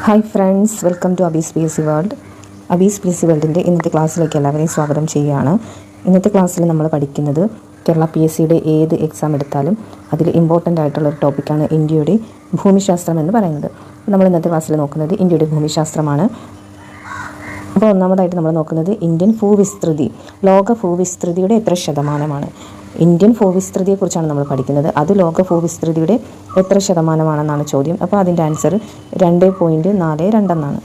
Hi friends, welcome to Abees P S C world. Abees P S C വേൾഡിൻ്റെ ഇന്നത്തെ ക്ലാസ്സിലേക്ക് എല്ലാവരെയും സ്വാഗതം ചെയ്യുകയാണ്. ഇന്നത്തെ ക്ലാസ്സിൽ നമ്മൾ പഠിക്കുന്നത് കേരള പി എസ് സിയുടെ ഏത് എക്സാം എടുത്താലും അതിൽ ഇമ്പോർട്ടൻ്റ് ആയിട്ടുള്ളൊരു ടോപ്പിക്കാണ് ഇന്ത്യയുടെ ഭൂമിശാസ്ത്രം എന്ന് പറയുന്നത്. നമ്മൾ ഇന്നത്തെ ക്ലാസ്സിൽ നോക്കുന്നത് ഇന്ത്യയുടെ ഭൂമിശാസ്ത്രമാണ്. അപ്പോൾ ഒന്നാമതായിട്ട് നമ്മൾ നോക്കുന്നത് ഇന്ത്യൻ ഭൂവിസ്തൃതി, ലോക ഭൂവിസ്തൃതിയുടെ എത്ര ശതമാനമാണ്. ഇന്ത്യൻ ഭൂവിസ്തൃതിയെക്കുറിച്ചാണ് നമ്മൾ പഠിക്കുന്നത്. അത് ലോക ഭൂവിസ്തൃതിയുടെ എത്ര ശതമാനമാണെന്നാണ് ചോദ്യം. അപ്പോൾ അതിൻ്റെ ആൻസർ 2.42 എന്നാണ്.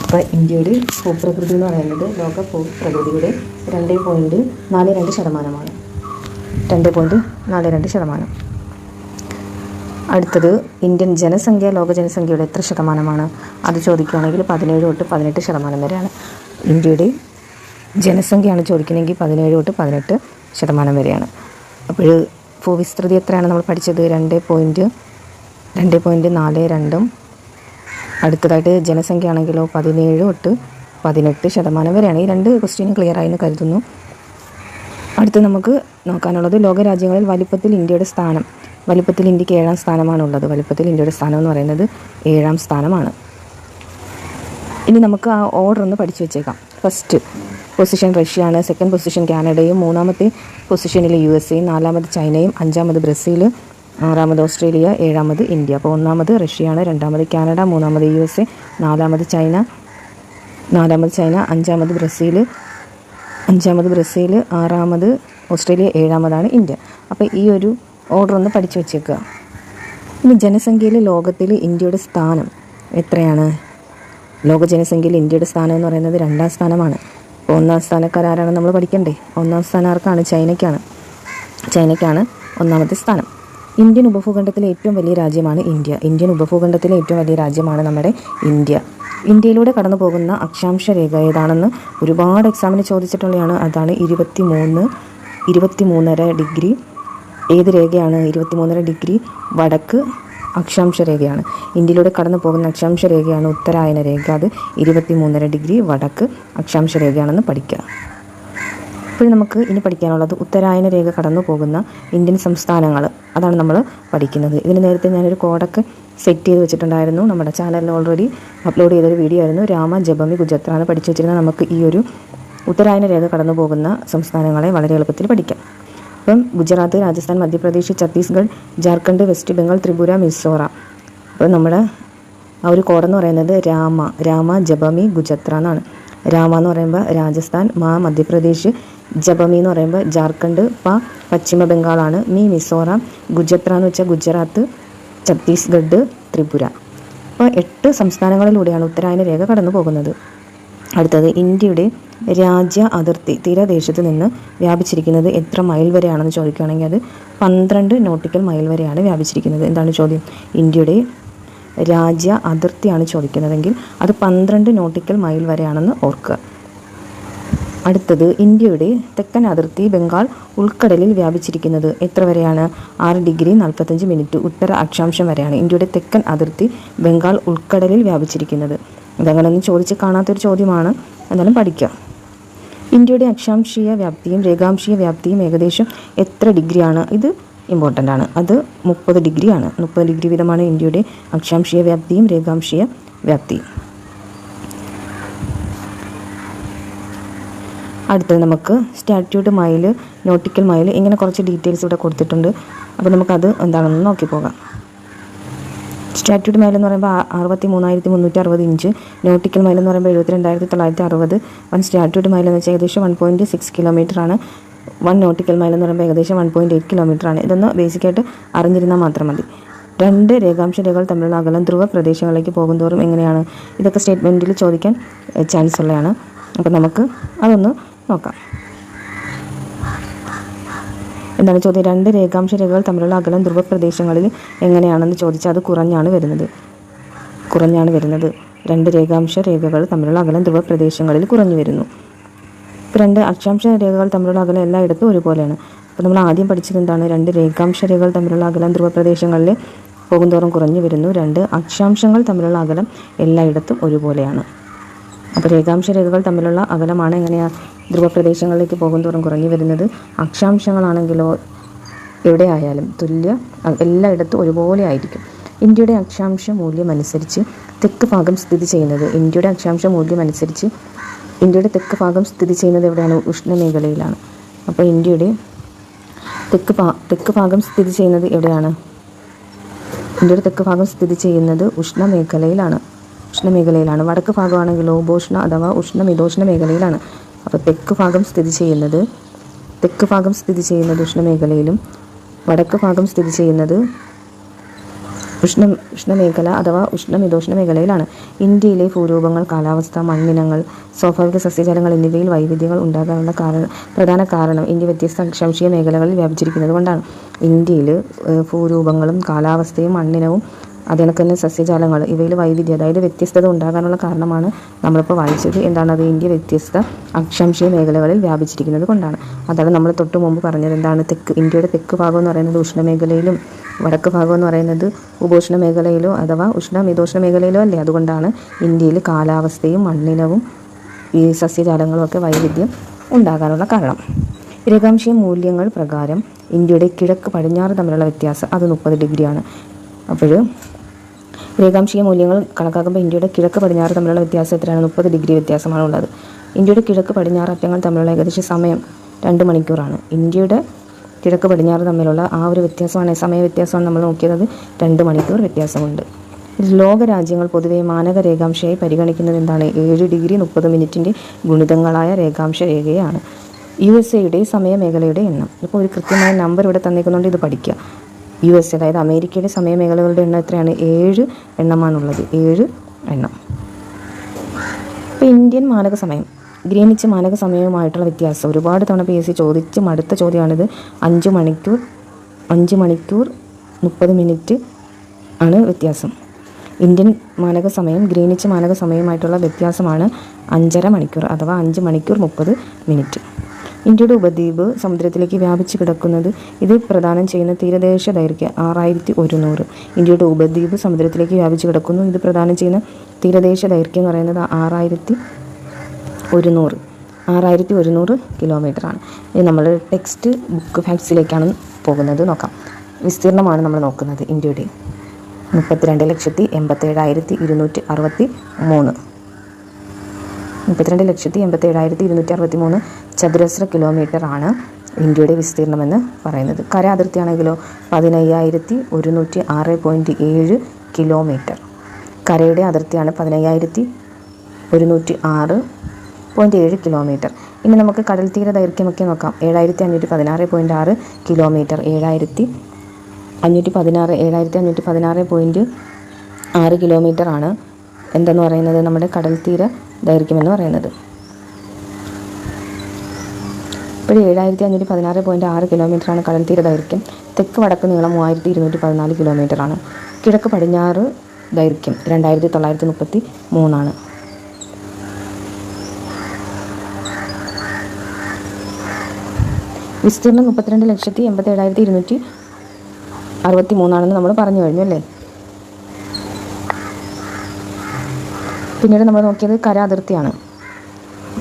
അപ്പോൾ ഇന്ത്യയുടെ ഭൂപ്രകൃതി എന്ന് പറയുന്നത് ലോക ഭൂപ്രകൃതിയുടെ 2.42 ശതമാനമാണ്. 2.42%. അടുത്തത് ഇന്ത്യൻ ജനസംഖ്യ ലോക ജനസംഖ്യയുടെ എത്ര ശതമാനമാണ്. അത് ചോദിക്കുകയാണെങ്കിൽ 17 തൊട്ട് 18% വരെയാണ്. ഇന്ത്യയുടെ ജനസംഖ്യയാണ് ചോദിക്കുന്നതെങ്കിൽ 17 തൊട്ട് 18% വരെയാണ്. അപ്പോൾ ഭൂവിസ്തൃതി എത്രയാണ് നമ്മൾ പഠിച്ചത്? 2.42. അടുത്തതായിട്ട് ജനസംഖ്യ ആണെങ്കിലോ 17 തൊട്ട് 18% വരെയാണ്. ഈ രണ്ട് ക്വസ്റ്റ്യനും ക്ലിയർ ആയെന്ന് കരുതുന്നു. അടുത്ത് നമുക്ക് നോക്കാനുള്ളത് ലോകരാജ്യങ്ങളിൽ വലിപ്പത്തിൽ ഇന്ത്യയുടെ സ്ഥാനം. വലിപ്പത്തിൽ ഇന്ത്യക്ക് 7ാം സ്ഥാനമാണുള്ളത്. വലിപ്പത്തിൽ ഇന്ത്യയുടെ സ്ഥാനം എന്ന് പറയുന്നത് 7ാം സ്ഥാനമാണ്. ഇനി നമുക്ക് ആ ഓർഡർ ഒന്ന് പഠിച്ചു വെച്ചേക്കാം. ഫസ്റ്റ് പൊസിഷൻ റഷ്യയാണ്, സെക്കൻഡ് പൊസിഷൻ കാനഡയും, മൂന്നാമത്തെ പൊസിഷനിൽ USA, നാലാമത് ചൈനയും, അഞ്ചാമത് ബ്രസീൽ, ആറാമത് ഓസ്ട്രേലിയ, ഏഴാമത് ഇന്ത്യ. അപ്പോൾ ഒന്നാമത് റഷ്യയാണ്, രണ്ടാമത് കാനഡ, മൂന്നാമത് USA, നാലാമത് ചൈന, അഞ്ചാമത് ബ്രസീൽ, ആറാമത് ഓസ്ട്രേലിയ, ഏഴാമതാണ് ഇന്ത്യ. അപ്പോൾ ഈ ഒരു ഓർഡർ ഒന്ന് പഠിച്ചു വെച്ചേക്കുക. ഇനി ജനസംഖ്യയിൽ ലോകത്തിൽ ഇന്ത്യയുടെ സ്ഥാനം എത്രയാണ്? ലോക ജനസംഖ്യയിൽ ഇന്ത്യയുടെ സ്ഥാനം എന്ന് പറയുന്നത് 2ാം സ്ഥാനമാണ്. അപ്പോൾ 1ാം സ്ഥാനക്കാരാണ് നമ്മൾ പഠിക്കണ്ടേ? 1ാം സ്ഥാനം ആർക്കാണ്? ചൈനയ്ക്കാണ് 1ാമത്തെ സ്ഥാനം. ഇന്ത്യൻ ഉപഭൂഖണ്ഡത്തിലെ ഏറ്റവും വലിയ രാജ്യമാണ് ഇന്ത്യ. നമ്മുടെ ഇന്ത്യ. ഇന്ത്യയിലൂടെ കടന്നു പോകുന്ന അക്ഷാംശ രേഖ ഏതാണെന്ന് ഒരുപാട് എക്സാമിന് ചോദിച്ചിട്ടുള്ളതാണ്. അതാണ് 23.5 ഡിഗ്രി. ഏത് രേഖയാണ്? 23.5 ഡിഗ്രി വടക്ക് അക്ഷാംശ രേഖയാണ്. ഇന്ത്യയിലൂടെ കടന്നു പോകുന്ന അക്ഷാംശ രേഖയാണ് ഉത്തരായന രേഖ. അത് 23.5 ഡിഗ്രി വടക്ക് അക്ഷാംശ രേഖയാണെന്ന് പഠിക്കുക. ഇപ്പോൾ നമുക്ക് ഇനി പഠിക്കാനുള്ളത് ഉത്തരായന രേഖ കടന്നു പോകുന്ന ഇന്ത്യൻ സംസ്ഥാനങ്ങൾ. അതാണ് നമ്മൾ പഠിക്കുന്നത്. ഇതിന് നേരത്തെ ഞാനൊരു കോഡൊക്കെ സെറ്റ് ചെയ്ത് വെച്ചിട്ടുണ്ടായിരുന്നു. നമ്മുടെ ചാനലിൽ ഓൾറെഡി അപ്ലോഡ് ചെയ്തൊരു വീഡിയോ ആയിരുന്നു. രാമ, ജപമി, ഗുജറാത്താണ് പഠിച്ചു വെച്ചിരുന്നത്. നമുക്ക് ഈ ഒരു ഉത്തരായന രേഖ കടന്നു പോകുന്ന സംസ്ഥാനങ്ങളെ വളരെ എളുപ്പത്തിൽ പഠിക്കാം. അപ്പം ഗുജറാത്ത്, രാജസ്ഥാൻ, മധ്യപ്രദേശ്, ഛത്തീസ്ഗഡ്, ജാർഖണ്ഡ്, വെസ്റ്റ് ബംഗാൾ, ത്രിപുര, മിസോറാം. അപ്പോൾ നമ്മുടെ ആ ഒരു കോഡെന്ന് പറയുന്നത് രാമ, ജപമി, ഗുജത്ര എന്നാണ്. രാമ എന്ന് പറയുമ്പോൾ രാജസ്ഥാൻ, മധ്യപ്രദേശ്, ജപമി എന്ന് പറയുമ്പോൾ ജാർഖണ്ഡ്, പശ്ചിമ ബംഗാളാണ്, മിസോറാം, ഗുജത്ര എന്ന് വെച്ചാൽ ഗുജറാത്ത്, ഛത്തീസ്ഗഡ്, ത്രിപുര. അപ്പോൾ 8 സംസ്ഥാനങ്ങളിലൂടെയാണ് ഉത്തരായന രേഖ കടന്നു പോകുന്നത്. അടുത്തത് ഇന്ത്യയുടെ രാജ്യ അതിർത്തി തീരദേശത്ത് നിന്ന് വ്യാപിച്ചിരിക്കുന്നത് എത്ര മൈൽ വരെയാണെന്ന് ചോദിക്കുകയാണെങ്കിൽ അത് 12 നോട്ടിക്കൽ മൈൽ വരെയാണ് വ്യാപിച്ചിരിക്കുന്നത്. എന്താണ് ചോദ്യം? ഇന്ത്യയുടെ രാജ്യ അതിർത്തിയാണ് ചോദിക്കുന്നതെങ്കിൽ അത് 12 നോട്ടിക്കൽ മൈൽ വരെയാണെന്ന് ഓർക്കുക. അടുത്തത് ഇന്ത്യയുടെ തെക്കൻ അതിർത്തി ബംഗാൾ ഉൾക്കടലിൽ വ്യാപിച്ചിരിക്കുന്നത് എത്ര വരെയാണ്? 6 ഡിഗ്രി 45 മിനിറ്റ് ഉത്തര അക്ഷാംശം വരെയാണ് ഇന്ത്യയുടെ തെക്കൻ അതിർത്തി ബംഗാൾ ഉൾക്കടലിൽ വ്യാപിച്ചിരിക്കുന്നത്. ഇതങ്ങനെയൊന്നും ചോദിച്ച് കാണാത്തൊരു ചോദ്യമാണ്, എന്നാലും പഠിക്കുക. ഇന്ത്യയുടെ അക്ഷാംശീയ വ്യാപ്തിയും രേഖാംശീയ വ്യാപ്തിയും ഏകദേശം എത്ര ഡിഗ്രിയാണ്? ഇത് ഇമ്പോർട്ടൻ്റ് ആണ്. അത് 30 ഡിഗ്രിയാണ്. 30 ഡിഗ്രി വീതമാണ് ഇന്ത്യയുടെ അക്ഷാംശീയ വ്യാപ്തിയും രേഖാംശീയ വ്യാപ്തിയും. അടുത്തത് നമുക്ക് സ്റ്റാറ്റ്യൂട്ട് മൈൽ, നോട്ടിക്കൽ മൈൽ, ഇങ്ങനെ കുറച്ച് ഡീറ്റെയിൽസ് ഇവിടെ കൊടുത്തിട്ടുണ്ട്. അപ്പോൾ നമുക്കത് എന്താണെന്ന് നോക്കി പോകാം. സ്റ്റാറ്റ്യൂട്ട് മൈൽ എന്ന് പറയുമ്പോൾ 63,360 ഇഞ്ച്, നോട്ടിക്കൽ മൈൽ എന്ന് പറയുമ്പോൾ 72,960. 1 സ്റ്റാറ്റ്യൂട്ട് മൈൽ എന്ന് വെച്ചാൽ ഏകദേശം 1.6 കിലോമീറ്റർ ആണ്. 1 നോട്ടിക്കൽ മൈൽ എന്ന് പറയുമ്പോൾ ഏകദേശം 1.8 കിലോമീറ്റർ ആണ്. ഇതൊന്ന് ബേസിക്കായിട്ട് അറിഞ്ഞിരുന്നാൽ മാത്രം മതി. 2 രേഖാംശ രേഖകൾ തമ്മിലുള്ള അകലം ധ്രുവ പ്രദേശങ്ങളിലേക്ക് പോകുന്തോറും എങ്ങനെയാണ്? ഇതൊക്കെ സ്റ്റേറ്റ്മെൻറ്റിൽ ചോദിക്കാൻ ചാൻസ് ഉള്ളതാണ്. അപ്പോൾ നമുക്ക് അതൊന്ന് നോക്കാം. എന്താണ് ചോദ്യം? 2 രേഖാംശ രേഖകൾ തമ്മിലുള്ള അകലം ധ്രുവ പ്രദേശങ്ങളിൽ എങ്ങനെയാണെന്ന് ചോദിച്ചാൽ അത് കുറഞ്ഞാണ് വരുന്നത്. 2 രേഖാംശ രേഖകൾ തമ്മിലുള്ള അകലം ധ്രുവ പ്രദേശങ്ങളിൽ കുറഞ്ഞു വരുന്നു. 2 അക്ഷാംശ രേഖകൾ തമ്മിലുള്ള അകലം എല്ലായിടത്തും ഒരുപോലെയാണ്. അപ്പോൾ നമ്മൾ ആദ്യം പഠിച്ചത് എന്താണ്? 2 രേഖാംശ രേഖകൾ തമ്മിലുള്ള അകലം ധ്രുവ പ്രദേശങ്ങളിൽ പോകുന്തോറും കുറഞ്ഞു വരുന്നു. 2 അക്ഷാംശങ്ങൾ തമ്മിലുള്ള അകലം എല്ലായിടത്തും ഒരുപോലെയാണ്. അപ്പോൾ രേഖാംശ രേഖകൾ തമ്മിലുള്ള അകലമാണ് എങ്ങനെയാണ് ധ്രുവ പ്രദേശങ്ങളിലേക്ക് പോകുന്തോറും കുറഞ്ഞു വരുന്നത്. അക്ഷാംശങ്ങളാണെങ്കിലോ എവിടെ ആയാലും എല്ലായിടത്തും ഒരുപോലെ ആയിരിക്കും. ഇന്ത്യയുടെ അക്ഷാംശ മൂല്യം അനുസരിച്ച് തെക്ക് ഭാഗം സ്ഥിതി ചെയ്യുന്നത് ഇന്ത്യയുടെ തെക്ക് ഭാഗം സ്ഥിതി ചെയ്യുന്നത് എവിടെയാണ്? ഉഷ്ണമേഖലയിലാണ്. അപ്പോൾ ഇന്ത്യയുടെ തെക്ക് ഭാഗം സ്ഥിതി ചെയ്യുന്നത് എവിടെയാണ്? ഇന്ത്യയുടെ തെക്ക് ഭാഗം സ്ഥിതി ചെയ്യുന്നത് ഉഷ്ണമേഖലയിലാണ്. വടക്ക് ഭാഗമാണെങ്കിലോ ഉപോഷ്ണ അഥവാ ഉഷ്ണമിതോഷ്ണ മേഖലയിലാണ്. അപ്പോൾ തെക്ക് ഭാഗം സ്ഥിതി ചെയ്യുന്നത് ഉഷ്ണമേഖലയിലും വടക്ക് ഭാഗം സ്ഥിതി ചെയ്യുന്നത് ഉഷ്ണമേഖല അഥവാ ഉഷ്ണമിതോഷ്ണ മേഖലയിലാണ്. ഇന്ത്യയിലെ ഭൂരൂപങ്ങൾ, കാലാവസ്ഥ, മണ്ണിനങ്ങൾ, സ്വാഭാവിക സസ്യജാലങ്ങൾ എന്നിവയിൽ വൈവിധ്യങ്ങൾ ഉണ്ടാകാനുള്ള പ്രധാന കാരണം ഇന്ത്യ വ്യത്യസ്ത അക്ഷാംശീയ മേഖലകളിൽ വ്യാപിച്ചിരിക്കുന്നത് കൊണ്ടാണ്. ഇന്ത്യയിൽ ഭൂരൂപങ്ങളും കാലാവസ്ഥയും മണ്ണിനവും അതിനൊക്കെ തന്നെ സസ്യജാലങ്ങൾ ഇവയിൽ വൈവിധ്യം അതായത് വ്യത്യസ്തത ഉണ്ടാകാനുള്ള കാരണമാണ് നമ്മളിപ്പോൾ വായിച്ചത്. എന്താണത്? ഇന്ത്യ വ്യത്യസ്ത അക്ഷാംശീയ മേഖലകളിൽ വ്യാപിച്ചിരിക്കുന്നത് കൊണ്ടാണ്. അതാണ് നമ്മൾ തൊട്ട് മുമ്പ് പറഞ്ഞത്. എന്താണ്? ഇന്ത്യയുടെ തെക്ക് ഭാഗം എന്ന് പറയുന്നത് ഉഷ്ണമേഖലയിലും വടക്ക് ഭാഗം എന്ന് പറയുന്നത് ഉപോഷ്ണ മേഖലയിലോ അഥവാ ഉഷ്ണമിതോഷ്ണ മേഖലയിലോ അല്ലേ. അതുകൊണ്ടാണ് ഇന്ത്യയിൽ കാലാവസ്ഥയും മണ്ണിനവും ഈ സസ്യജാലങ്ങളും ഒക്കെ വൈവിധ്യം ഉണ്ടാകാനുള്ള കാരണം. രേഖാംശീയ മൂല്യങ്ങൾ പ്രകാരം ഇന്ത്യയുടെ കിഴക്ക് പടിഞ്ഞാറ് തമ്മിലുള്ള വ്യത്യാസം അത് 30 ഡിഗ്രിയാണ്. അപ്പോൾ രേഖാംശീയ മൂല്യങ്ങൾ കണക്കാക്കുമ്പോൾ ഇന്ത്യയുടെ കിഴക്ക് പടിഞ്ഞാറ് തമ്മിലുള്ള വ്യത്യാസം എത്രയാണ്? 30 ഡിഗ്രി വ്യത്യാസമാണ് ഉള്ളത്. ഇന്ത്യയുടെ കിഴക്ക് പടിഞ്ഞാറ് അറ്റങ്ങൾ തമ്മിലുള്ള ഏകദേശ സമയം 2 മണിക്കൂറാണ്. ഇന്ത്യയുടെ കിഴക്ക് പടിഞ്ഞാറ് തമ്മിലുള്ള ആ ഒരു സമയ വ്യത്യാസമാണ് നമ്മൾ നോക്കിയത്. 2 മണിക്കൂർ വ്യത്യാസമുണ്ട്. ലോകരാജ്യങ്ങൾ പൊതുവെ മാനക രേഖാംശയായി പരിഗണിക്കുന്നത് എന്താണ്? 7 ഡിഗ്രി 30 മിനിറ്റിൻ്റെ ഗുണിതങ്ങളായ രേഖാംശ രേഖയാണ്. USA സമയമേഖലയുടെ എണ്ണം. ഇപ്പോൾ ഒരു കൃത്യമായ നമ്പർ ഇവിടെ തന്നിരിക്കുന്നുണ്ട്, ഇത് പഠിക്കുക. USA അതായത് അമേരിക്കയുടെ സമയമേഖലകളുടെ എണ്ണം എത്രയാണ്? 7 എണ്ണമാണുള്ളത്. 7 എണ്ണം. ഇപ്പോൾ ഇന്ത്യൻ മാനക സമയം ഗ്രീനിച്ച് മാനക സമയവുമായിട്ടുള്ള വ്യത്യാസം ഒരുപാട് തവണ PSC ചോദിച്ച് മടുത്ത ചോദ്യമാണിത്. 5 മണിക്കൂർ 30 മിനിറ്റ് ആണ് വ്യത്യാസം. ഇന്ത്യൻ മാനക സമയം ഗ്രീനിച്ച് മാനക സമയവുമായിട്ടുള്ള വ്യത്യാസമാണ് 5.5 മണിക്കൂർ അഥവാ 5 മണിക്കൂർ 30 മിനിറ്റ്. ഇന്ത്യയുടെ ഉപദ്വീപ് സമുദ്രത്തിലേക്ക് വ്യാപിച്ചു കിടക്കുന്നത് ഇത് പ്രദാനം ചെയ്യുന്ന തീരദേശ ദൈർഘ്യം 6100. ഇന്ത്യയുടെ ഉപദ്വീപ് സമുദ്രത്തിലേക്ക് വ്യാപിച്ചു കിടക്കുന്നു. ഇത് പ്രദാനം ചെയ്യുന്ന തീരദേശ ദൈർഘ്യം എന്ന് പറയുന്നത് 6100 കിലോമീറ്ററാണ്. ഇനി നമ്മൾ ടെക്സ്റ്റ് ബുക്ക് ഫാക്ട്സിലേക്കാണ് പോകുന്നത്. നോക്കാം. വിസ്തീർണമാണ് നമ്മൾ നോക്കുന്നത്. ഇന്ത്യയുടെ 32,87,263 32,87,263 ചതുരശ്ര കിലോമീറ്റർ ആണ് ഇന്ത്യയുടെ വിസ്തീർണമെന്ന് പറയുന്നത്. കര അതിർത്തിയാണെങ്കിലോ 15,106.7 കിലോമീറ്റർ. കരയുടെ അതിർത്തിയാണ് 15,106.7 കിലോമീറ്റർ. ഇനി നമുക്ക് കടൽ തീര ദൈർഘ്യമൊക്കെ നോക്കാം. 7,516.6 കിലോമീറ്റർ. 7,516.6 കിലോമീറ്റർ ആണ് എന്തെന്ന് പറയുന്നത് നമ്മുടെ കടൽ തീര ദൈർഘ്യം എന്ന് പറയുന്നത്. ഇപ്പോൾ 7,516.6 കിലോമീറ്ററാണ് കടൽ തീര ദൈർഘ്യം. തെക്ക് വടക്ക് നീളം 3,214 കിലോമീറ്ററാണ്. കിഴക്ക് പടിഞ്ഞാറ് ദൈർഘ്യം 2,933 ആണ്. വിസ്തീർണം 32,87,263 ആണെന്ന് നമ്മൾ പറഞ്ഞു കഴിഞ്ഞു അല്ലേ. പിന്നീട് നമ്മൾ നോക്കിയത് കര അതിർത്തിയാണ്.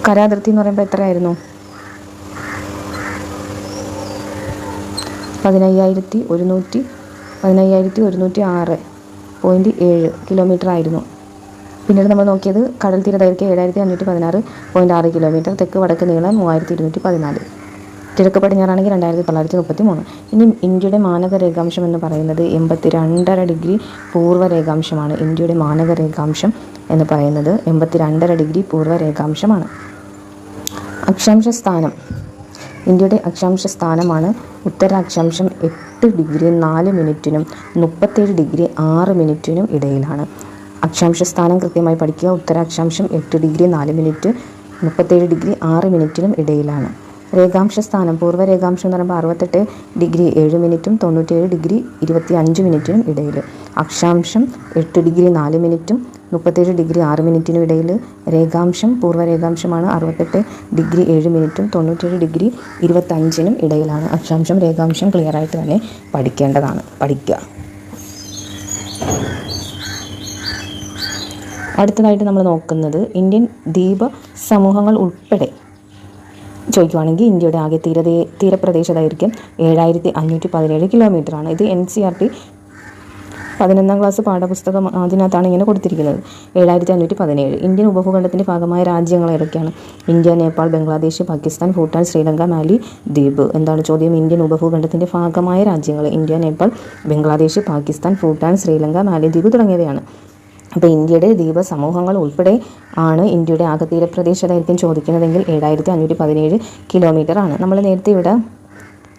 കര അതിർത്തി എന്ന് പറയുമ്പോൾ എത്രയായിരുന്നു? 15,106.7 കിലോമീറ്റർ ആയിരുന്നു. പിന്നീട് നമ്മൾ നോക്കിയത് കടൽ തീര ദൈർഘ്യം 7,516.6 കിലോമീറ്റർ. തെക്ക് വടക്ക് നീളം 3,214. കിഴക്ക് പടിഞ്ഞാറാണെങ്കിൽ 2,933. ഇനി ഇന്ത്യയുടെ മാനക രേഖാംശം എന്ന് പറയുന്നത് 82.5 ഡിഗ്രി പൂർവ്വ രേഖാംശമാണ്. ഇന്ത്യയുടെ മാനക രേഖാംശം എന്ന് പറയുന്നത് 82.5 ഡിഗ്രി പൂർവ്വ രേഖാംശമാണ്. അക്ഷാംശ സ്ഥാനം. ഇന്ത്യയുടെ അക്ഷാംശ സ്ഥാനമാണ് ഉത്തര അക്ഷാംശം 8 ഡിഗ്രി 4 മിനിറ്റിനും 37 ഡിഗ്രി 6 മിനിറ്റിനും ഇടയിലാണ്. അക്ഷാംശ സ്ഥാനം കൃത്യമായി പഠിക്കുക. ഉത്തര അക്ഷാംശം 8 ഡിഗ്രി 4 മിനിറ്റ് 37 ഡിഗ്രി 6 മിനിറ്റിനും ഇടയിലാണ്. രേഖാംശ സ്ഥാനം പൂർവ്വ രേഖാംശം എന്ന് പറയുമ്പോൾ 68 ഡിഗ്രി 7 മിനിറ്റും 97 ഡിഗ്രി 25 മിനിറ്റിനും ഇടയിൽ. അക്ഷാംശം 8 ഡിഗ്രി 4 മിനിറ്റും 37 ഡിഗ്രി 6 മിനിറ്റിനും ഇടയിൽ. രേഖാംശം പൂർവ്വ രേഖാംശമാണ് 68 ഡിഗ്രി 7 മിനിറ്റും 97 ഡിഗ്രി 25 ഇടയിലാണ്. അക്ഷാംശം രേഖാംശം ക്ലിയറായിട്ട് തന്നെ പഠിക്കേണ്ടതാണ്. പഠിക്കുക. അടുത്തതായിട്ട് നമ്മൾ നോക്കുന്നത് ഇന്ത്യൻ ദ്വീപ സമൂഹങ്ങൾ ഉൾപ്പെടെ ചോദിക്കുവാണെങ്കിൽ ഇന്ത്യയുടെ ആകെ തീരപ്രദേശ ദൈർഘ്യം 7,517 കിലോമീറ്ററാണ്. ഇത് NCERT 11ാം ക്ലാസ് പാഠപുസ്തകം അതിനകത്താണ് ഇങ്ങനെ കൊടുത്തിരിക്കുന്നത്. 7517 ഇന്ത്യൻ ഉപഭൂഖണ്ഡത്തിൻ്റെ ഭാഗമായ രാജ്യങ്ങൾ ഏതൊക്കെയാണ്? ഇന്ത്യ, നേപ്പാൾ, ബംഗ്ലാദേശ്, പാകിസ്ഥാൻ, ഭൂട്ടാൻ, ശ്രീലങ്ക, മാലി, ദ്വീപ്. എന്താണ് ചോദ്യം? ഇന്ത്യൻ ഉപഭൂഖണ്ഡത്തിൻ്റെ ഭാഗമായ രാജ്യങ്ങൾ ഇന്ത്യ, നേപ്പാൾ, ബംഗ്ലാദേശ്, പാകിസ്ഥാൻ, ഭൂട്ടാൻ, ശ്രീലങ്ക, മാലി, ദ്വീപ് തുടങ്ങിയവയാണ്. അപ്പോൾ ഇന്ത്യയുടെ ദ്വീപ സമൂഹങ്ങൾ ഉൾപ്പെടെ ആണ് ഇന്ത്യയുടെ ആകെ തീരപ്രദേശദൈർഘ്യം ചോദിക്കുന്നതെങ്കിൽ 7517 കിലോമീറ്റർ ആണ്. നമ്മൾ നേരത്തെ ഇവിടെ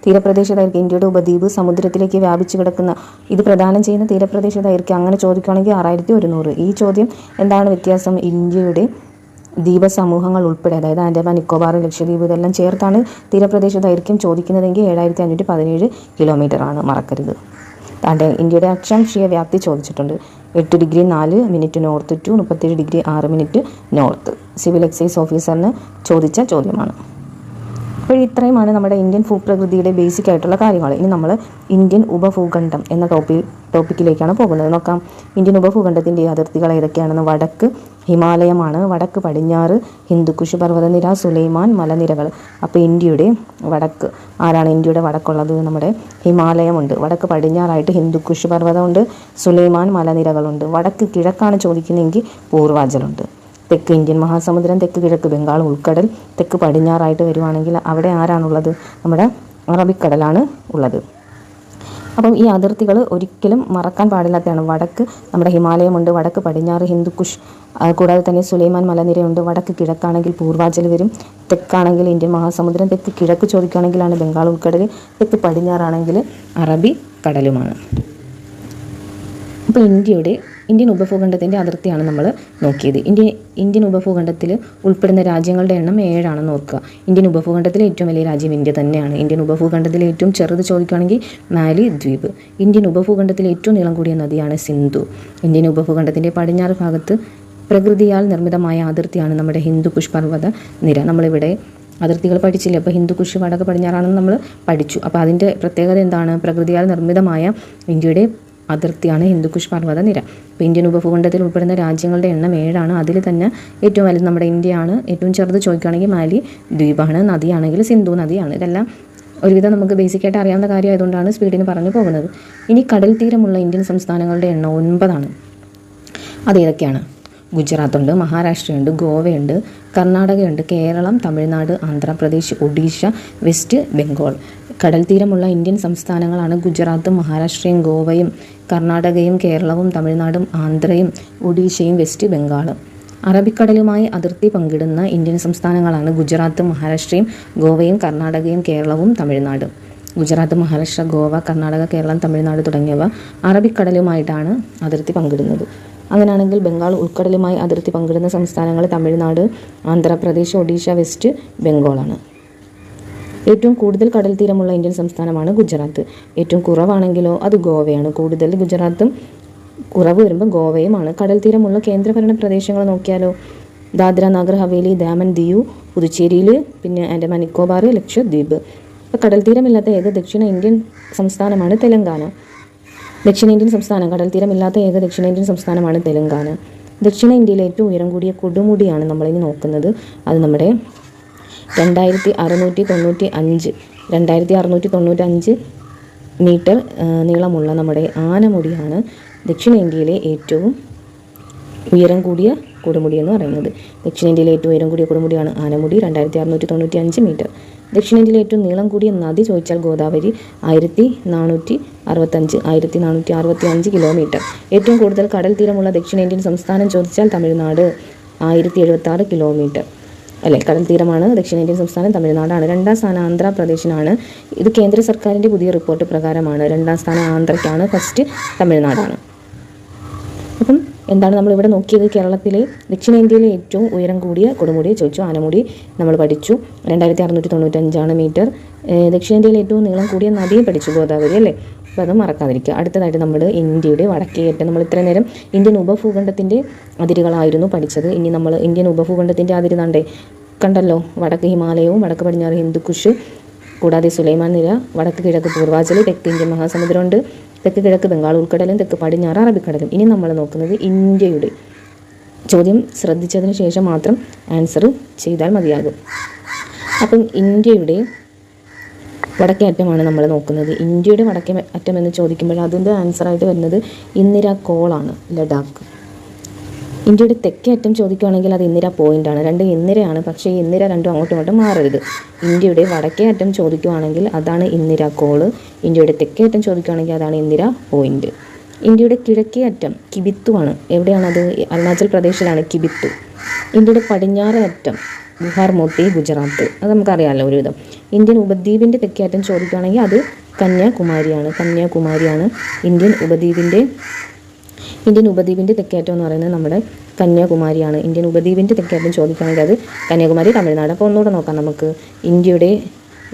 തീരപ്രദേശ ദൈർഘ്യം ഇന്ത്യയുടെ ഉപദ്വീപ് സമുദ്രത്തിലേക്ക് വ്യാപിച്ചു കിടക്കുന്ന ഇത് പ്രദാനം ചെയ്യുന്ന തീരപ്രദേശ ദൈർഘ്യം അങ്ങനെ ചോദിക്കുകയാണെങ്കിൽ 6100. ഈ ചോദ്യം എന്താണ് വ്യത്യാസം? ഇന്ത്യയുടെ ദ്വീപ സമൂഹങ്ങൾ ഉൾപ്പെടെ, അതായത് ആൻഡമാൻ, നിക്കോബാർ, ലക്ഷദ്വീപ് ഇതെല്ലാം ചേർത്താണ് തീരപ്രദേശ ദൈർഘ്യം ചോദിക്കുന്നതെങ്കിൽ 7517 കിലോമീറ്റർ ആണ്. മറക്കരുത്. ഇന്ത്യയുടെ അക്ഷാംശീയ വ്യാപ്തി ചോദിച്ചിട്ടുണ്ട്. 8 degree 4 minute north to 37 degree 6 minute north. Civil excise ഓഫീസറിന് ചോദിച്ച ചോദ്യമാണ്. അപ്പോൾ ഇത്രയുമാണ് നമ്മുടെ ഇന്ത്യൻ ഭൂപ്രകൃതിയുടെ ബേസിക് ആയിട്ടുള്ള കാര്യങ്ങൾ. ഇനി നമ്മൾ ഇന്ത്യൻ ഉപഭൂഖണ്ഡം എന്ന ടോപ്പിക്കിലേക്കാണ് പോകുന്നത്. നോക്കാം. ഇന്ത്യൻ ഉപഭൂഖണ്ഡത്തിൻ്റെ അതിർത്തികൾ ഏതൊക്കെയാണെന്ന്. വടക്ക് ഹിമാലയമാണ്, വടക്ക് പടിഞ്ഞാറ് ഹിന്ദുക്കുഷ് പർവ്വതനിര, സുലൈമാൻ മലനിരകൾ. അപ്പോൾ ഇന്ത്യയുടെ വടക്ക് ആരാണ്? ഇന്ത്യയുടെ വടക്കുള്ളത് നമ്മുടെ ഹിമാലയമുണ്ട്. വടക്ക് പടിഞ്ഞാറായിട്ട് ഹിന്ദുക്കുഷ് പർവ്വതമുണ്ട്, സുലൈമാൻ മലനിരകളുണ്ട്. വടക്ക് കിഴക്കാണ് ചോദിക്കുന്നതെങ്കിൽ പൂർവാചലുണ്ട്. തെക്ക് ഇന്ത്യൻ മഹാസമുദ്രം, തെക്ക് കിഴക്ക് ബംഗാൾ ഉൾക്കടൽ, തെക്ക് പടിഞ്ഞാറായിട്ട് വരുവാണെങ്കിൽ അവിടെ ആരാണുള്ളത്? നമ്മുടെ അറബിക്കടലാണ് ഉള്ളത്. അപ്പം ഈ അതിർത്തികൾ ഒരിക്കലും മറക്കാൻ പാടില്ലാത്തതാണ്. വടക്ക് നമ്മുടെ ഹിമാലയമുണ്ട്, വടക്ക് പടിഞ്ഞാറ് ഹിന്ദുക്കുഷ്, കൂടാതെ തന്നെ സുലൈമാൻ മലനിരയുണ്ട്. വടക്ക് കിഴക്കാണെങ്കിൽ പൂർവാചൽ വരും, തെക്കാണെങ്കിൽ ഇന്ത്യൻ മഹാസമുദ്രം, തെക്ക് കിഴക്ക് ചോദിക്കുകയാണെങ്കിലാണ് ബംഗാൾ ഉൾക്കടൽ, തെക്ക് പടിഞ്ഞാറാണെങ്കിൽ അറബി കടലുമാണ്. അപ്പോൾ ഇന്ത്യൻ ഉപഭൂഖണ്ഡത്തിൻ്റെ അതിർത്തിയാണ് നമ്മൾ നോക്കിയത്. ഇന്ത്യൻ ഉപഭൂഖണ്ഡത്തിൽ ഉൾപ്പെടുന്ന രാജ്യങ്ങളുടെ എണ്ണം 7 ആണെന്ന് ഓർക്കുക. ഇന്ത്യൻ ഉപഭൂഖണ്ഡത്തിലെ ഏറ്റവും വലിയ രാജ്യം ഇന്ത്യ തന്നെയാണ്. ഇന്ത്യൻ ഉപഭൂഖണ്ഡത്തിലെ ഏറ്റവും ചെറുത് ചോദിക്കുകയാണെങ്കിൽ മാലി ദ്വീപ്. ഇന്ത്യൻ ഉപഭൂഖണ്ഡത്തിലെ ഏറ്റവും നീളം കൂടിയ നദിയാണ് സിന്ധു. ഇന്ത്യൻ ഉപഭൂഖണ്ഡത്തിൻ്റെ പടിഞ്ഞാറ് ഭാഗത്ത് പ്രകൃതിയാൽ നിർമ്മിതമായ അതിർത്തിയാണ് നമ്മുടെ ഹിന്ദുക്കുഷ് പർവ്വത നിര. നമ്മളിവിടെ അതിർത്തികൾ പഠിച്ചില്ലേ? അപ്പോൾ ഹിന്ദുക്കുഷ് വടക്ക് പടിഞ്ഞാറാണെന്ന് നമ്മൾ പഠിച്ചു. അപ്പോൾ അതിൻ്റെ പ്രത്യേകത എന്താണ്? പ്രകൃതിയാൽ നിർമ്മിതമായ ഇന്ത്യയുടെ അതിർത്തിയാണ് ഹിന്ദുക്കുഷ് പർവ്വത നിര. അപ്പോൾ ഇന്ത്യൻ ഉപഭൂഖണ്ഡത്തിൽ ഉൾപ്പെടുന്ന രാജ്യങ്ങളുടെ എണ്ണം 7 ആണ്. അതിൽ തന്നെ ഏറ്റവും വലുത് നമ്മുടെ ഇന്ത്യയാണ്. ഏറ്റവും ചെറുത് ചോദിക്കുകയാണെങ്കിൽ മാലി ദ്വീപാണ്. നദിയാണെങ്കിൽ സിന്ധു നദിയാണ്. ഇതെല്ലാം ഒരുവിധം നമുക്ക് ബേസിക്കായിട്ട് അറിയാവുന്ന കാര്യമായതുകൊണ്ടാണ് സ്പീഡിന് പറഞ്ഞു പോകുന്നത്. ഇനി കടൽ തീരമുള്ള ഇന്ത്യൻ സംസ്ഥാനങ്ങളുടെ എണ്ണം 9 ആണ്. അതേതൊക്കെയാണ്? ഗുജറാത്തുണ്ട്, മഹാരാഷ്ട്രയുണ്ട്, ഗോവയുണ്ട്, കർണാടകയുണ്ട്, കേരളം, തമിഴ്നാട്, ആന്ധ്രാപ്രദേശ്, ഒഡീഷ, വെസ്റ്റ് ബംഗാൾ. കടൽ തീരമുള്ള ഇന്ത്യൻ സംസ്ഥാനങ്ങളാണ് ഗുജറാത്തും മഹാരാഷ്ട്രയും ഗോവയും കർണാടകയും കേരളവും തമിഴ്നാടും ആന്ധ്രയും ഒഡീഷയും വെസ്റ്റ് ബംഗാളും. അറബിക്കടലുമായി അതിർത്തി പങ്കിടുന്ന ഇന്ത്യൻ സംസ്ഥാനങ്ങളാണ് ഗുജറാത്തും മഹാരാഷ്ട്രയും ഗോവയും കർണാടകയും കേരളവും തമിഴ്നാടും. ഗുജറാത്ത്, മഹാരാഷ്ട്ര, ഗോവ, കർണാടക, കേരളം, തമിഴ്നാട് തുടങ്ങിയവ അറബിക്കടലുമായിട്ടാണ് അതിർത്തി പങ്കിടുന്നത്. അങ്ങനെയാണെങ്കിൽ ബംഗാൾ ഉൾക്കടലുമായി അതിർത്തി പങ്കിടുന്ന സംസ്ഥാനങ്ങൾ തമിഴ്നാട്, ആന്ധ്രാപ്രദേശ്, ഒഡീഷ, വെസ്റ്റ് ബംഗാളാണ്. ഏറ്റവും കൂടുതൽ കടൽ തീരമുള്ള ഇന്ത്യൻ സംസ്ഥാനമാണ് ഗുജറാത്ത്. ഏറ്റവും കുറവാണെങ്കിലോ അത് ഗോവയാണ്. കൂടുതൽ ഗുജറാത്തും കുറവ് വരുമ്പോൾ ഗോവയുമാണ്. കടൽ തീരമുള്ള കേന്ദ്രഭരണ പ്രദേശങ്ങൾ നോക്കിയാലോ? ദാദ്ര നഗർ ഹവേലി, ദാമൻ ദിയു, പുതുച്ചേരിയിൽ, പിന്നെ ആൻഡമാൻ നിക്കോബാർ, ലക്ഷദ്വീപ്. ഇപ്പോൾ കടൽ തീരമില്ലാത്ത ഏക ദക്ഷിണേന്ത്യൻ സംസ്ഥാനമാണ് തെലങ്കാന. ദക്ഷിണേന്ത്യൻ സംസ്ഥാനം കടൽ തീരമില്ലാത്ത ഏക ദക്ഷിണേന്ത്യൻ സംസ്ഥാനമാണ് തെലങ്കാന. ദക്ഷിണേന്ത്യയിലെ ഏറ്റവും ഉയരം കൂടിയ കൊടുമുടിയാണ് നമ്മളിനി നോക്കുന്നത്. അത് നമ്മുടെ 2695 മീറ്റർ നീളമുള്ള നമ്മുടെ ആനമുടിയാണ് ദക്ഷിണേന്ത്യയിലെ ഏറ്റവും ഉയരം കൂടിയ കൊടുമുടി എന്ന് പറയുന്നത്. ദക്ഷിണേന്ത്യയിലെ ഏറ്റവും ഉയരം കൂടിയ കൊടുമുടിയാണ് ആനമുടി, 2695 മീറ്റർ. ദക്ഷിണേന്ത്യയിലെ ഏറ്റവും നീളം കൂടിയ നദി ചോദിച്ചാൽ ഗോദാവരി, 1465 കിലോമീറ്റർ. ഏറ്റവും കൂടുതൽ കടൽ തീരമുള്ള ദക്ഷിണേന്ത്യൻ സംസ്ഥാനം ചോദിച്ചാൽ തമിഴ്നാട്, 1076 കിലോമീറ്റർ. അല്ലേ, കടൽ തീരമാണ് ദക്ഷിണേന്ത്യൻ സംസ്ഥാനം തമിഴ്നാടാണ്. 2ാം സ്ഥാനം ആന്ധ്രാപ്രദേശിനാണ്. ഇത് കേന്ദ്ര സർക്കാരിൻ്റെ പുതിയ റിപ്പോർട്ട് പ്രകാരമാണ്. 2ാം സ്ഥാനം ആന്ധ്രയ്ക്കാണ്, ഫസ്റ്റ് തമിഴ്നാടാണ്. അപ്പം എന്താണ് നമ്മളിവിടെ നോക്കിയത്? കേരളത്തിലെ ദക്ഷിണേന്ത്യയിലെ ഏറ്റവും ഉയരം കൂടിയ കൊടുമുടി ചോദിച്ചു. ആനമുടി നമ്മൾ പഠിച്ചു, 2695 മീറ്റർ. ദക്ഷിണേന്ത്യയിലെ ഏറ്റവും നീളം കൂടിയ നദിയും പഠിച്ചു, ഗോദാവരി അല്ലേ. അപ്പോൾ അത് മറക്കാതിരിക്കുക. അടുത്തതായിട്ട് നമ്മൾ ഇന്ത്യയുടെ വടക്കേയറ്റം, നമ്മൾ ഇത്രയും നേരം ഇന്ത്യൻ ഉപഭൂഖണ്ഡത്തിൻ്റെ അതിരുകളായിരുന്നു പഠിച്ചത്. ഇനി നമ്മൾ ഇന്ത്യൻ ഉപഭൂഖണ്ഡത്തിൻ്റെ അതിര് കണ്ടല്ലോ. വടക്ക് ഹിമാലയവും വടക്ക് പടിഞ്ഞാറ് ഹിന്ദുക്കുഷ്, കൂടാതെ സുലൈമാൻ നിര, വടക്ക് കിഴക്ക് പൂർവാചൽ, തെക്ക് ഇന്ത്യൻ മഹാസമുദ്രമുണ്ട്, തെക്ക് കിഴക്ക് ബംഗാൾ ഉൾക്കടലും, തെക്ക് പടിഞ്ഞാറ് അറബിക്കടലും. ഇനി നമ്മൾ നോക്കുന്നത് ഇന്ത്യയുടെ. ചോദ്യം ശ്രദ്ധിച്ചതിന് ശേഷം മാത്രം ആൻസർ ചെയ്താൽ മതിയാകും. അപ്പം ഇന്ത്യയുടെ വടക്കേ അറ്റമാണ് നമ്മൾ നോക്കുന്നത്. ഇന്ത്യയുടെ വടക്കേ അറ്റം എന്ന് ചോദിക്കുമ്പോൾ അതിൻ്റെ ആൻസറായിട്ട് വരുന്നത് ഇന്ദിരാ കോളാണ്, ലഡാക്ക്. ഇന്ത്യയുടെ തെക്കേ അറ്റം ചോദിക്കുകയാണെങ്കിൽ അത് ഇന്ദിര പോയിൻ്റാണ്. രണ്ട് ഇന്ദിരയാണ്, പക്ഷേ ഈ ഇന്ദിര രണ്ടും അങ്ങോട്ടും ഇങ്ങോട്ടും മാറരുത്. ഇന്ത്യയുടെ വടക്കേ അറ്റം ചോദിക്കുകയാണെങ്കിൽ അതാണ് ഇന്ദിര കോള്. ഇന്ത്യയുടെ തെക്കേ അറ്റം ചോദിക്കുകയാണെങ്കിൽ അതാണ് ഇന്ദിര പോയിൻ്റ്. ഇന്ത്യയുടെ കിഴക്കേ അറ്റം കിബിത്തു ആണ്. എവിടെയാണത്? അരുണാചൽ പ്രദേശിലാണ് കിബിത്തു. ഇന്ത്യയുടെ പടിഞ്ഞാറേ അറ്റം ബിഹാർ, മോത്തി, ഗുജറാത്ത്. അത് നമുക്കറിയാമല്ലോ ഒരുവിധം. ഇന്ത്യൻ ഉപദ്വീപിൻ്റെ തെക്കേ അറ്റം ചോദിക്കുകയാണെങ്കിൽ അത് കന്യാകുമാരിയാണ്. ഇന്ത്യൻ ഉപദ്വീപിൻ്റെ തെക്കേറ്റം എന്ന് പറയുന്നത് നമ്മുടെ കന്യാകുമാരിയാണ്. ഇന്ത്യൻ ഉപദ്വീപിൻ്റെ തെക്കേറ്റം ചോദിക്കുകയാണെങ്കിൽ അത് കന്യാകുമാരി, തമിഴ്നാട്. അപ്പോൾ ഒന്നുകൂടെ നോക്കാം നമുക്ക്. ഇന്ത്യയുടെ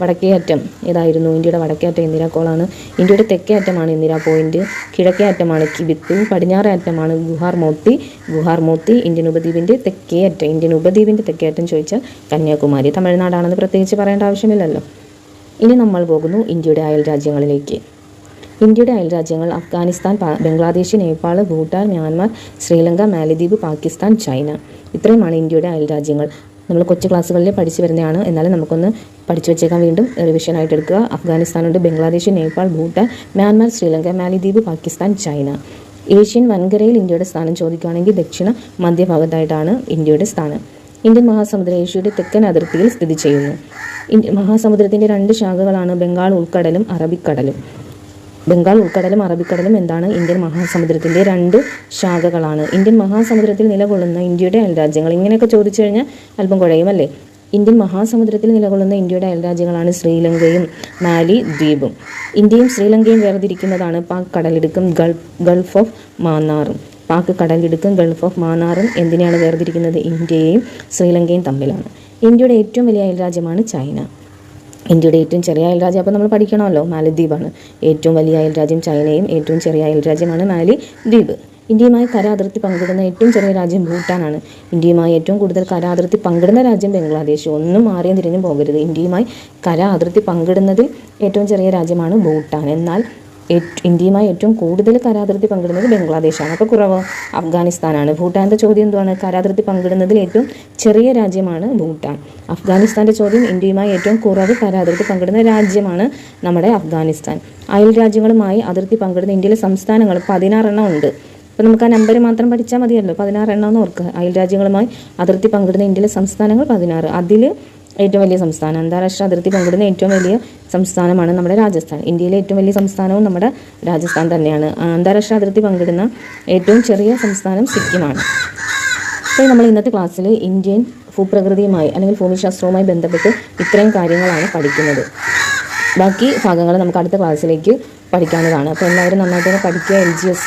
വടക്കേ അറ്റം ഏതായിരുന്നു? ഇന്ത്യയുടെ വടക്കേ അറ്റം ഇന്ദിരാ കോളാണ്. ഇന്ത്യയുടെ തെക്കേ അറ്റമാണ് ഇന്ദിര പോയിൻ്റ്. കിഴക്കേ അറ്റമാണ് കിബിത്തു. പടിഞ്ഞാറേ അറ്റമാണ് ഗുഹാർ മോത്തി. ഇന്ത്യൻ ഉപദ്വീപിൻ്റെ തെക്കേ അറ്റം ചോദിച്ചാൽ കന്യാകുമാരി. തമിഴ്നാടാണെന്ന് പ്രത്യേകിച്ച് പറയേണ്ട ആവശ്യമില്ലല്ലോ. ഇനി നമ്മൾ പോകുന്നു ഇന്ത്യയുടെ അയൽ രാജ്യങ്ങളിലേക്ക്. ഇന്ത്യയുടെ അയൽ രാജ്യങ്ങൾ അഫ്ഗാനിസ്ഥാൻ, ബംഗ്ലാദേശ്, നേപ്പാൾ, ഭൂട്ടാൻ, മ്യാൻമാർ, ശ്രീലങ്ക, മാലദ്വീപ്, പാകിസ്ഥാൻ, ചൈന. ഇത്രയുമാണ് ഇന്ത്യയുടെ അയൽ രാജ്യങ്ങൾ. നമ്മൾ കൊച്ചു ക്ലാസ്സുകളിൽ പഠിച്ചു വരുന്നതാണ്, എന്നാലും നമുക്കൊന്ന് പഠിച്ചു വെച്ചേക്കാൻ, വീണ്ടും റിവിഷനായിട്ട് എടുക്കുക. അഫ്ഗാനിസ്ഥാനുണ്ട്, ബംഗ്ലാദേശ്, നേപ്പാൾ, ഭൂട്ടാൻ, മ്യാൻമാർ, ശ്രീലങ്ക, മാലദ്വീപ്, പാകിസ്ഥാൻ, ചൈന. ഏഷ്യൻ വൻകരയിൽ ഇന്ത്യയുടെ സ്ഥാനം ചോദിക്കുകയാണെങ്കിൽ ദക്ഷിണ മധ്യഭാഗത്തായിട്ടാണ് ഇന്ത്യയുടെ സ്ഥാനം. ഇന്ത്യൻ മഹാസമുദ്രം ഏഷ്യയുടെ തെക്കൻ അതിർത്തിയിൽ സ്ഥിതി ചെയ്യുന്നു. ഇന്ത്യൻ മഹാസമുദ്രത്തിൻ്റെ രണ്ട് ശാഖകളാണ് ബംഗാൾ ഉൾക്കടലും അറബിക്കടലും. എന്താണ്? ഇന്ത്യൻ മഹാസമുദ്രത്തിൻ്റെ രണ്ട് ശാഖകളാണ്. ഇന്ത്യൻ മഹാസമുദ്രത്തിൽ നിലകൊള്ളുന്ന ഇന്ത്യയുടെ അയൽരാജ്യങ്ങൾ. ഇങ്ങനെയൊക്കെ ചോദിച്ചു കഴിഞ്ഞാൽ അല്പം കുഴയുമല്ലേ. ഇന്ത്യൻ മഹാസമുദ്രത്തിൽ നിലകൊള്ളുന്ന ഇന്ത്യയുടെ അയൽരാജ്യങ്ങളാണ് ശ്രീലങ്കയും മാലിദ്വീപും. ഇന്ത്യയും ശ്രീലങ്കയും വേർതിരിക്കുന്നതാണ് പാക് കടലിടുക്കും ഗൾഫ് ഓഫ് മാന്നാറും. എന്തിനെയാണ് വേർതിരിക്കുന്നത്? ഇന്ത്യയും ശ്രീലങ്കയും തമ്മിലാണ്. ഇന്ത്യയുടെ ഏറ്റവും വലിയ അയൽരാജ്യമാണ് ചൈന. ഇന്ത്യയുടെ ഏറ്റവും ചെറിയ അയൽരാജ്യം അപ്പോൾ നമ്മൾ പഠിക്കണമല്ലോ, മാലദ്വീപാണ്. ഏറ്റവും വലിയ അയൽരാജ്യം ചൈനയും ഏറ്റവും ചെറിയ അയൽരാജ്യമാണ് മാലിദ്വീപ്. ഇന്ത്യയുമായി കര അതിർത്തി പങ്കിടുന്ന ഏറ്റവും ചെറിയ രാജ്യം ഭൂട്ടാനാണ്. ഇന്ത്യയുമായി ഏറ്റവും കൂടുതൽ കര അതിർത്തി പങ്കിടുന്ന രാജ്യം ബംഗ്ലാദേശ്. ഒന്നും മാറിയും തിരിഞ്ഞും പോകരുത്. ഇന്ത്യയുമായി കര അതിർത്തി പങ്കിടുന്നതിൽ ഏറ്റവും ചെറിയ രാജ്യമാണ് ഭൂട്ടാൻ. എന്നാൽ ഇന്ത്യയുമായി ഏറ്റവും കൂടുതൽ കരാതിർത്തി പങ്കിടുന്നത് ബംഗ്ലാദേശാണ്. അപ്പോൾ കുറവ് അഫ്ഗാനിസ്ഥാനാണ്. ഭൂട്ടാൻ്റെ ചോദ്യം എന്തുവാണ്? കരാതിർത്തി പങ്കിടുന്നതിൽ ഏറ്റവും ചെറിയ രാജ്യമാണ് ഭൂട്ടാൻ. അഫ്ഗാനിസ്ഥാൻ്റെ ചോദ്യം ഇന്ത്യയുമായി ഏറ്റവും കുറവ് കരാതിർത്തി പങ്കിടുന്ന രാജ്യമാണ് നമ്മുടെ അഫ്ഗാനിസ്ഥാൻ. അയൽ രാജ്യങ്ങളുമായി അതിർത്തി പങ്കിടുന്ന ഇന്ത്യയിലെ സംസ്ഥാനങ്ങൾ 16 ഉണ്ട്. അപ്പോൾ നമുക്ക് ആ നമ്പർ മാത്രം പഠിച്ചാൽ മതിയല്ലോ. 16 എന്ന് ഓർക്കുക. അയൽ രാജ്യങ്ങളുമായി അതിർത്തി പങ്കിടുന്ന ഇന്ത്യയിലെ സംസ്ഥാനങ്ങൾ 16. അതിൽ ഏറ്റവും വലിയ സംസ്ഥാനം, അന്താരാഷ്ട്ര അതിർത്തി പങ്കിടുന്ന ഏറ്റവും വലിയ സംസ്ഥാനമാണ് നമ്മുടെ രാജസ്ഥാൻ. ഇന്ത്യയിലെ ഏറ്റവും വലിയ സംസ്ഥാനവും നമ്മുടെ രാജസ്ഥാൻ തന്നെയാണ്. അന്താരാഷ്ട്ര അതിർത്തി പങ്കിടുന്ന ഏറ്റവും ചെറിയ സംസ്ഥാനം സിക്കിമാണ്. അപ്പോൾ നമ്മൾ ഇന്നത്തെ ക്ലാസ്സിൽ ഇന്ത്യൻ ഭൂപ്രകൃതിയുമായി അല്ലെങ്കിൽ ഭൂമിശാസ്ത്രവുമായി ബന്ധപ്പെട്ട് ഇത്രയും കാര്യങ്ങളാണ് പഠിക്കുന്നത്. ബാക്കി ഭാഗങ്ങൾ നമുക്ക് അടുത്ത ക്ലാസ്സിലേക്ക് പഠിക്കാവുന്നതാണ്. അപ്പോൾ എല്ലാവരും നന്നായിട്ട് തന്നെ പഠിക്കുക. LGS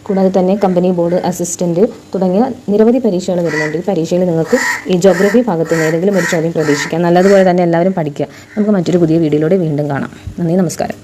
കൂടാതെ തന്നെ കമ്പനി ബോർഡ് അസിസ്റ്റൻറ്റ് തുടങ്ങിയ നിരവധി പരീക്ഷകൾ വരുന്നുണ്ട്. ഈ പരീക്ഷയിൽ നിങ്ങൾക്ക് ഈ ജോഗ്രഫി ഭാഗത്ത് നിന്ന് ഏതെങ്കിലും ഒരു ചോദ്യം പ്രതീക്ഷിക്കാം. നല്ലതുപോലെ തന്നെ എല്ലാവരും പഠിക്കുക. നമുക്ക് മറ്റൊരു പുതിയ വീഡിയോയിലൂടെ വീണ്ടും കാണാം. നന്ദി, നമസ്കാരം.